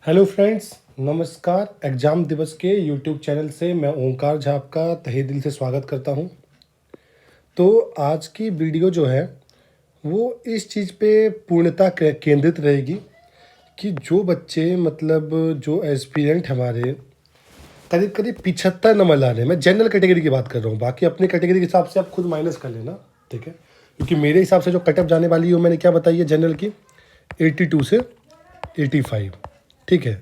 Hello friends, नमस्कार। Exam दिवस के यूट्यूब चैनल से मैं ओंकार झा आपका तहे दिल से स्वागत करता हूं। तो आज की वीडियो जो है वो इस चीज़ पे पूर्णतः केंद्रित रहेगी कि जो बच्चे मतलब जो एस्पिरेंट हमारे करीब करीब 75 नंबर ला रहे हैं। मैं जनरल कैटेगरी की बात कर रहा हूँ, बाकी अपनी कैटेगरी के हिसाब से आप खुद माइनस कर लेना, ठीक है। क्योंकि मेरे हिसाब से जो कटअप जाने वाली है वो मैंने क्या बताई है जनरल की 82 से 85, ठीक है,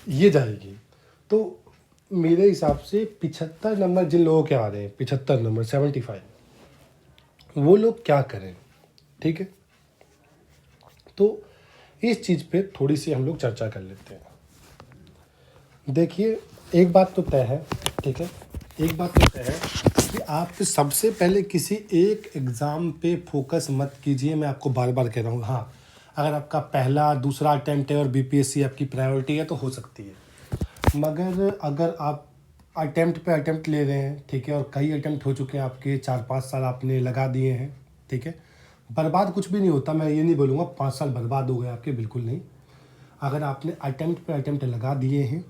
ये जाएगी। तो मेरे हिसाब से 75 नंबर जिन लोगों के आ रहे हैं, 75 नंबर 75, वो लोग क्या करें, ठीक है। तो इस चीज़ पे थोड़ी सी हम लोग चर्चा कर लेते हैं। देखिए, एक बात तो तय है, ठीक है, एक बात तो तय है कि आप सबसे पहले किसी एक एग्ज़ाम पे फोकस मत कीजिए। मैं आपको बार बार कह रहा हूँ। हाँ, अगर आपका पहला दूसरा अटैम्प्ट है और बीपीएससी आपकी प्रायोरिटी है तो हो सकती है, मगर अगर आप अटैम्प्ट पे अटैम्प्ट ले रहे हैं, ठीक है, और कई अटैम्प्ट हो चुके हैं आपके, 4-5 साल आपने लगा दिए हैं, ठीक है, बर्बाद कुछ भी नहीं होता। मैं ये नहीं बोलूँगा 5 साल बर्बाद हो गए आपके, बिल्कुल नहीं। अगर आपने अटैम्प्ट पे अटैम्प्ट लगा दिए हैं,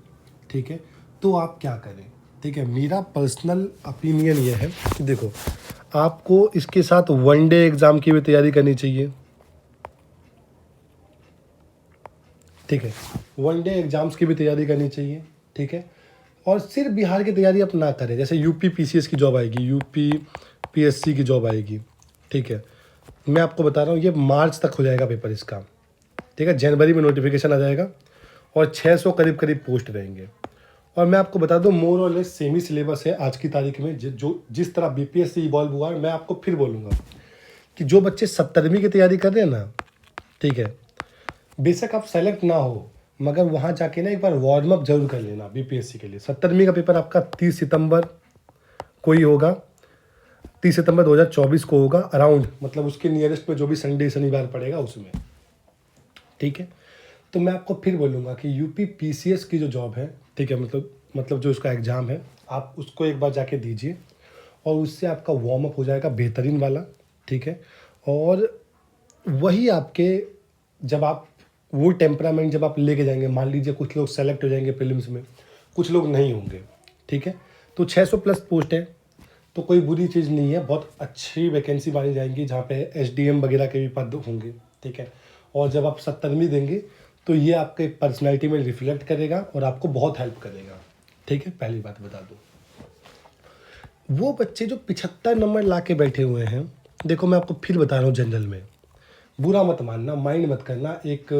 ठीक है, तो आप क्या करें, ठीक है। मेरा पर्सनल ओपिनियन ये है कि देखो, आपको इसके साथ वनडे एग्ज़ाम की भी तैयारी करनी चाहिए, ठीक है, वनडे एग्ज़ाम्स की भी तैयारी करनी चाहिए, ठीक है। और सिर्फ बिहार की तैयारी आप ना करें। जैसे यूपी पीसीएस की जॉब आएगी, यूपी पीएससी की जॉब आएगी, ठीक है। मैं आपको बता रहा हूँ ये मार्च तक हो जाएगा पेपर इसका, ठीक है। जनवरी में नोटिफिकेशन आ जाएगा और 600 करीब करीब पोस्ट रहेंगे। और मैं आपको बता दूं, मोर और लेस सेमी सिलेबस है आज की तारीख में। जो जिस तरह बीपीएससी इवॉल्व हुआ है, मैं आपको फिर बोलूँगा कि जो बच्चे 70वीं की तैयारी कर रहे हैं ना, ठीक है, बेशक आप सेलेक्ट ना हो, मगर वहाँ जाके ना एक बार वार्म अप जरूर कर लेना बीपीएससी के लिए। 70वीं का पेपर आपका 30 सितंबर को ही होगा, 30 सितंबर 2024 को होगा अराउंड, मतलब उसके नियरेस्ट में जो भी संडे शनिवार पड़ेगा उसमें, ठीक है। तो मैं आपको फिर बोलूँगा कि यूपी पीसीएस की जो जॉब है, ठीक है, मतलब जो उसका एग्ज़ाम है, आप उसको एक बार जाके दीजिए और उससे आपका वार्म अप हो जाएगा बेहतरीन वाला, ठीक है। और वही आपके, जब आप वो टेम्परामेंट जब आप लेके जाएंगे, मान लीजिए कुछ लोग सेलेक्ट हो जाएंगे प्रीलिम्स में, कुछ लोग नहीं होंगे, ठीक है, तो 600 प्लस पोस्ट है, तो कोई बुरी चीज़ नहीं है। बहुत अच्छी वैकेंसी मानी जाएंगी जहाँ पे एसडीएम वगैरह के भी पद होंगे, ठीक है। और जब आप 70वीं देंगे तो ये आपके पर्सनैलिटी में रिफ्लेक्ट करेगा और आपको बहुत हेल्प करेगा, ठीक है। पहली बात बता दूँ, वो बच्चे जो 75 नंबर ला के बैठे हुए हैं, देखो मैं आपको फिर बता रहा हूँ, जनरल में बुरा मत मानना, माइंड मत करना। एक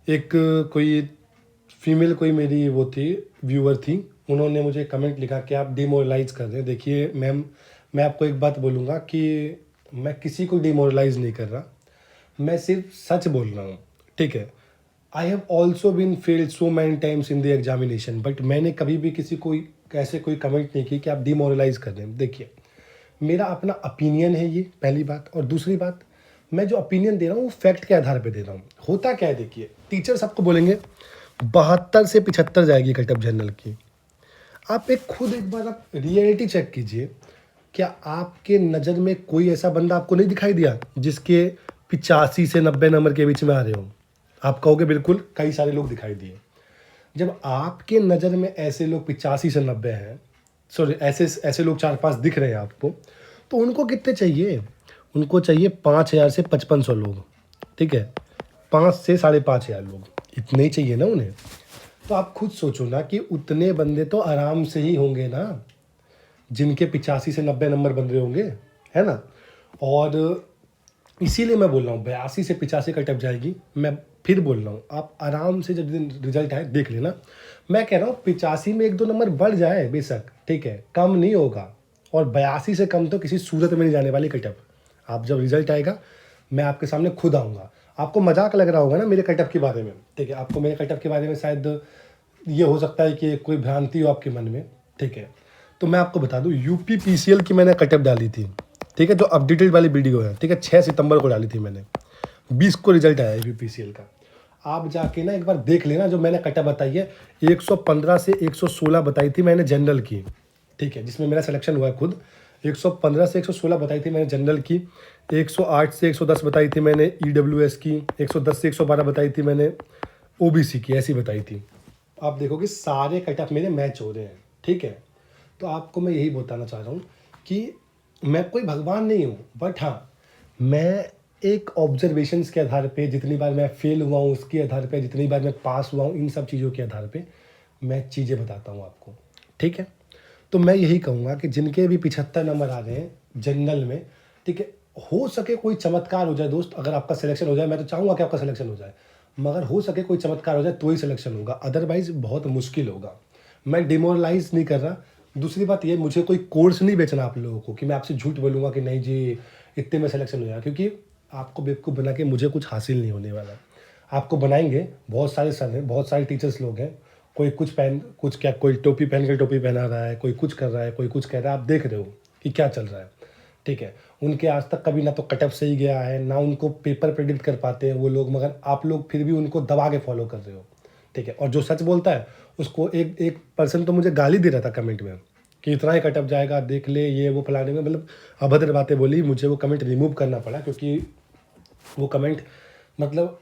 एक कोई फीमेल, कोई मेरी वो थी, व्यूअर थी, उन्होंने मुझे कमेंट लिखा कि आप डिमोरलाइज कर रहे हैं। देखिए मैम, मैं आपको एक बात बोलूँगा कि मैं किसी को डिमोरलाइज नहीं कर रहा, मैं सिर्फ सच बोल रहा हूँ, ठीक है। I have also been failed so many times in the examination, but मैंने कभी भी किसी को ऐसे कोई कमेंट नहीं की कि आप डिमोरलाइज कर रहे हैं। देखिए, मेरा अपना ओपिनियन है ये, पहली बात। और दूसरी बात, मैं जो ओपिनियन दे रहा हूँ वो फैक्ट के आधार पे दे रहा हूँ। होता क्या है, देखिए, टीचर्स आपको बोलेंगे 72 से 75 जाएगी कटअप जनरल की। आप एक बार आप रियलिटी चेक कीजिए। क्या आपके नज़र में कोई ऐसा बंदा आपको नहीं दिखाई दिया जिसके 85 से 90 नंबर के बीच में आ रहे हो? आप कहोगे बिल्कुल, कई सारे लोग दिखाई दिए। जब आपके नज़र में ऐसे लोग 85 से 90 हैं, सॉरी, ऐसे ऐसे लोग 4-5 दिख रहे हैं आपको, तो उनको कितने चाहिए? उनको चाहिए 5000 से 5500 लोग, ठीक है, 5 से 5500 लोग, इतने ही चाहिए ना उन्हें। तो आप खुद सोचो ना कि उतने बंदे तो आराम से ही होंगे ना, जिनके 85 से 90 नंबर बन रहे होंगे, है ना। और इसीलिए मैं बोल रहा हूँ 82 से 85 कट अप जाएगी। मैं फिर बोल रहा हूँ, आप आराम से जब दिन रिजल्ट आए देख लेना। मैं कह रहा हूँ 85 में 1-2 नंबर बढ़ जाए बेशक, ठीक है, कम नहीं होगा। और 82 से कम तो किसी सूरत में नहीं जाने वाली कटअप। आप जब रिजल्ट आएगा, मैं आपके सामने खुद आऊँगा। आपको मजाक लग रहा होगा ना मेरे कटअप के बारे में, ठीक है, आपको मेरे कटअप के बारे में शायद ये हो सकता है कि कोई भ्रांति हो आपके मन में, ठीक है। तो मैं आपको बता दूं, यूपी पीसीएल की मैंने कटअप डाली थी, ठीक है, जो अपडेटेड वाली वीडियो है, ठीक है, 6 सितंबर को डाली थी मैंने, 20 को रिजल्ट आया यूपी पीसीएल का। आप जाके ना एक बार देख लेना, जो मैंने कटअप बताई है 115 से 116 बताई थी मैंने जनरल की, ठीक है, जिसमें मेरा सिलेक्शन हुआ है खुद। 115 से 116 बताई थी मैंने जनरल की, 108 से 110 बताई थी मैंने ईडब्ल्यूएस की, 110 से 112 बताई थी मैंने ओबीसी की, ऐसी बताई थी। आप देखो कि सारे कट ऑफ मेरे मैच हो रहे हैं, ठीक है। तो आपको मैं यही बताना चाह रहा हूँ कि मैं कोई भगवान नहीं हूँ, बट हाँ, मैं एक ऑब्जर्वेशंस के आधार पे, जितनी बार मैं फेल हुआ हूँ उसके आधार पे, जितनी बार मैं पास हुआ हूँ, इन सब चीज़ों के आधार पे मैं चीज़ें बताता हूँ आपको, ठीक है। तो मैं यही कहूँगा कि जिनके भी 75 नंबर आ रहे हैं जनरल में, ठीक है, हो सके कोई चमत्कार हो जाए दोस्त, अगर आपका सिलेक्शन हो जाए, मैं तो चाहूँगा कि आपका सिलेक्शन हो जाए, मगर हो सके कोई चमत्कार हो जाए तो ही सिलेक्शन होगा, अदरवाइज़ बहुत मुश्किल होगा। मैं डिमोरलाइज़ नहीं कर रहा। दूसरी बात ये, मुझे कोई कोर्स नहीं बेचना आप लोगों को कि मैं आपसे झूठ बोलूँगा कि नहीं जी इतने में सिलेक्शन हो जाएगा, क्योंकि आपको बेवकूफ़ बना के मुझे कुछ हासिल नहीं होने वाला। आपको बनाएंगे, बहुत सारे सर हैं, बहुत सारे टीचर्स लोग हैं, कोई कुछ क्या, कोई टोपी पहन के टोपी पहना रहा है, कोई कुछ कर रहा है, कोई कुछ कह रहा है, आप देख रहे हो कि क्या चल रहा है, ठीक है। उनके आज तक कभी ना तो कट ऑफ सही गया है, ना उनको पेपर प्रेडिक्ट कर पाते हैं वो लोग, मगर आप लोग फिर भी उनको दबा के फॉलो कर रहे हो, ठीक है। और जो सच बोलता है उसको एक पर्सन तो मुझे गाली दे रहा था कमेंट में कि इतना ही कट ऑफ जाएगा, देख ले, ये वो फलाने में, मतलब अभद्र बातें बोली। मुझे वो कमेंट रिमूव करना पड़ा, क्योंकि वो कमेंट मतलब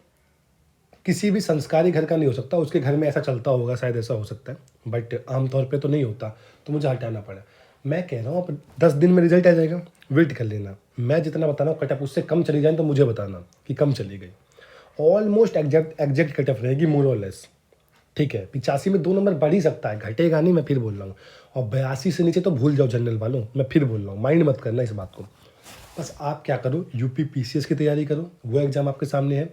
किसी भी संस्कारी घर का नहीं हो सकता, उसके घर में ऐसा चलता होगा, शायद ऐसा हो सकता है, बट आमतौर पे तो नहीं होता, तो मुझे हटाना पड़ा। मैं कह रहा हूँ अब 10 दिन में रिजल्ट आ जाएगा, वेट कर लेना। मैं जितना बता रहा हूँ कट ऑफ उससे कम चली जाए तो मुझे बताना कि कम चली गई। ऑलमोस्ट एग्जैक्ट कट ऑफ रहेगी, मोर और लेस, ठीक है। 85 में 2 नंबर बढ़ ही सकता है, घटेगा नहीं, मैं फिर बोल रहा हूँ। और 82 से नीचे तो भूल जाओ जनरल वालों, मैं फिर बोल रहा हूँ, माइंड मत करना इस बात को। बस आप क्या करो, यूपी पीसीएस की तैयारी करो, वो एग्ज़ाम आपके सामने है।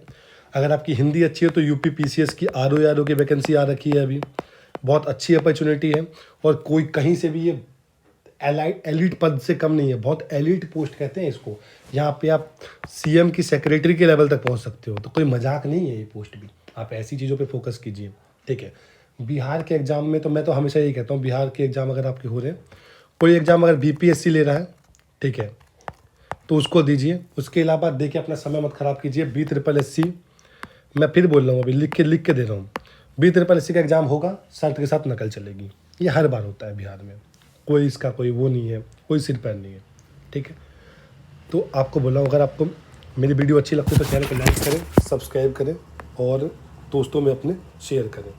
अगर आपकी हिंदी अच्छी है तो यूपी पीसीएस की आरओ की वैकेंसी आ रखी है अभी, बहुत अच्छी अपॉर्चुनिटी है। और कोई कहीं से भी ये एलिट पद से कम नहीं है, बहुत एलिट पोस्ट कहते हैं इसको। यहाँ पे आप सीएम की सेक्रेटरी के लेवल तक पहुँच सकते हो, तो कोई मजाक नहीं है ये पोस्ट भी। आप ऐसी चीज़ों पे फोकस कीजिए, ठीक है। बिहार के एग्ज़ाम में तो मैं तो हमेशा यही कहता हूँ, बिहार के एग्ज़ाम अगर आपके हो रहे हैं, कोई एग्ज़ाम अगर बीपीएससी ले रहा है, ठीक है, तो उसको दीजिए। उसके अलावा देखिए, अपना समय मत ख़राब कीजिए। BSSC, मैं फिर बोल रहा हूँ, अभी लिख के दे रहा हूँ, BSSC का एग्ज़ाम होगा, शर्त के साथ नकल चलेगी। ये हर बार होता है बिहार में, कोई इसका कोई वो नहीं है, कोई सिर पैर नहीं है, ठीक है। तो आपको बोल रहा हूँ, अगर आपको मेरी वीडियो अच्छी लगती है तो चैनल को लाइक करें, सब्सक्राइब करें और दोस्तों में अपने शेयर करें।